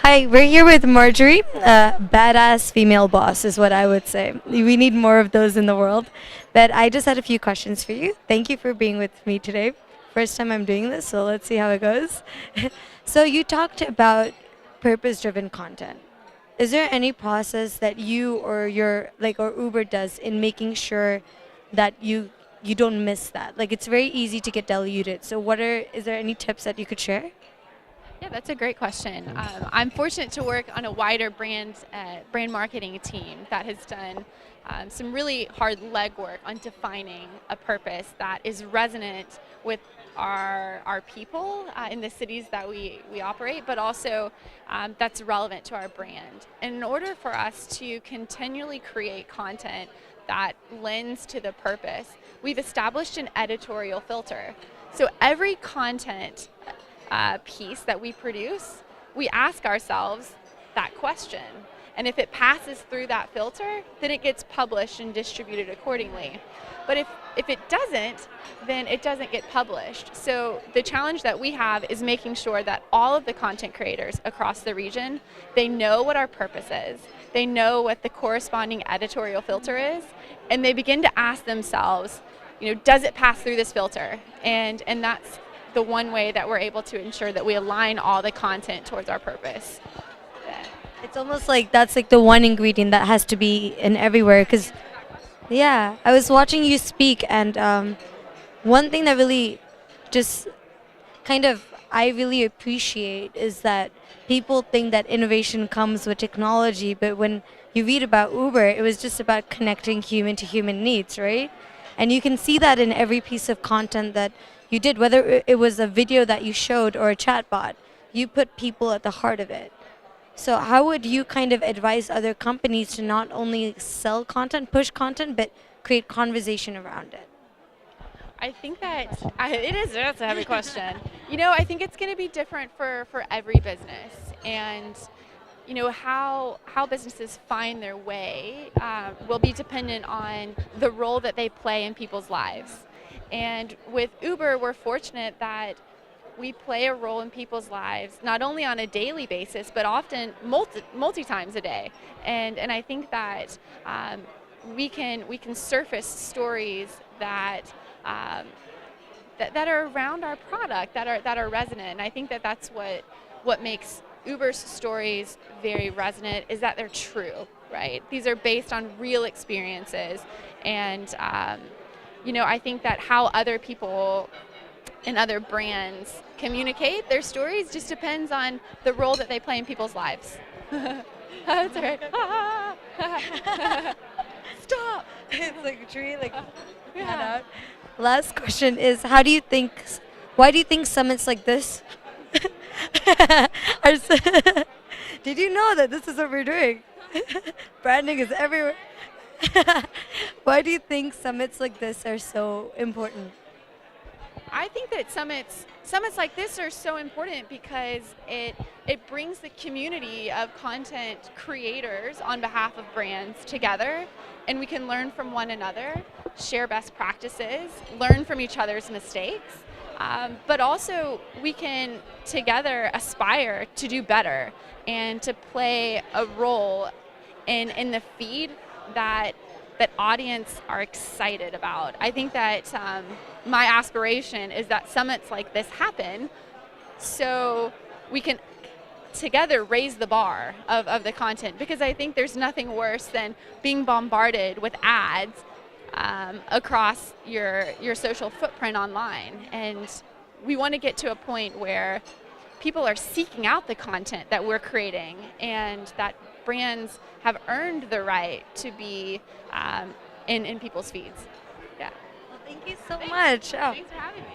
Hi, we're here with Margery. Badass female boss is what I would say. We need more of those in the world. But I just had a few questions for you. Thank you for being with me today. First time I'm doing this, so let's see how it goes. So you talked about purpose-driven content. Is there any process that you or your or Uber does in making sure that you don't miss that? Like it's very easy to get diluted. So is there any tips that you could share? Yeah, that's a great question. I'm fortunate to work on a wider brand marketing team that has done some really hard legwork on defining a purpose that is resonant with our people in the cities that we operate, but also that's relevant to our brand. And in order for us to continually create content that lends to the purpose, we've established an editorial filter. So every content piece that we produce, we ask ourselves that question. And if it passes through that filter, then it gets published and distributed accordingly. But if it doesn't, then it doesn't get published. So the challenge that we have is making sure that all of the content creators across the region, they know what our purpose is, they know what the corresponding editorial filter is, and they begin to ask themselves, does it pass through this filter? And that's the one way that we're able to ensure that we align all the content towards our purpose. Yeah. It's almost like that's like the one ingredient that has to be in everywhere. Because, yeah, I was watching you speak, and one thing that really just kind of I really appreciate is that people think that innovation comes with technology, but when you read about Uber, it was just about connecting human to human needs, right? And you can see that in every piece of content that you did, whether it was a video that you showed or a chatbot, you put people at the heart of it. So how would you kind of advise other companies to not only sell content, push content, but create conversation around it? I think that that's a heavy question. I think it's going to be different for every business. And how businesses find their way will be dependent on the role that they play in people's lives. And with Uber, we're fortunate that we play a role in people's lives, not only on a daily basis, but often multi times a day. And I think that we can surface stories that that are around our product, that are resonant. And I think that that's what makes Uber's stories very resonant, is that they're true, right? These are based on real experiences, and I think that how other people and other brands communicate their stories just depends on the role that they play in people's lives. That's all right. Stop! It's like a tree, like Yeah. out. Last question is, why do you think summits like this are so did you know that this is what we're doing? Branding is everywhere. Why do you think summits like this are so important? I think that summits like this are so important because it brings the community of content creators on behalf of brands together, and we can learn from one another, share best practices, learn from each other's mistakes, but also we can together aspire to do better and to play a role in the feed that audience are excited about. I think that my aspiration is that summits like this happen so we can together raise the bar of the content, because I think there's nothing worse than being bombarded with ads across your social footprint online. And we want to get to a point where people are seeking out the content that we're creating, and that brands have earned the right to be in people's feeds. Yeah. Well, thank you so much. Oh. Thanks for having me.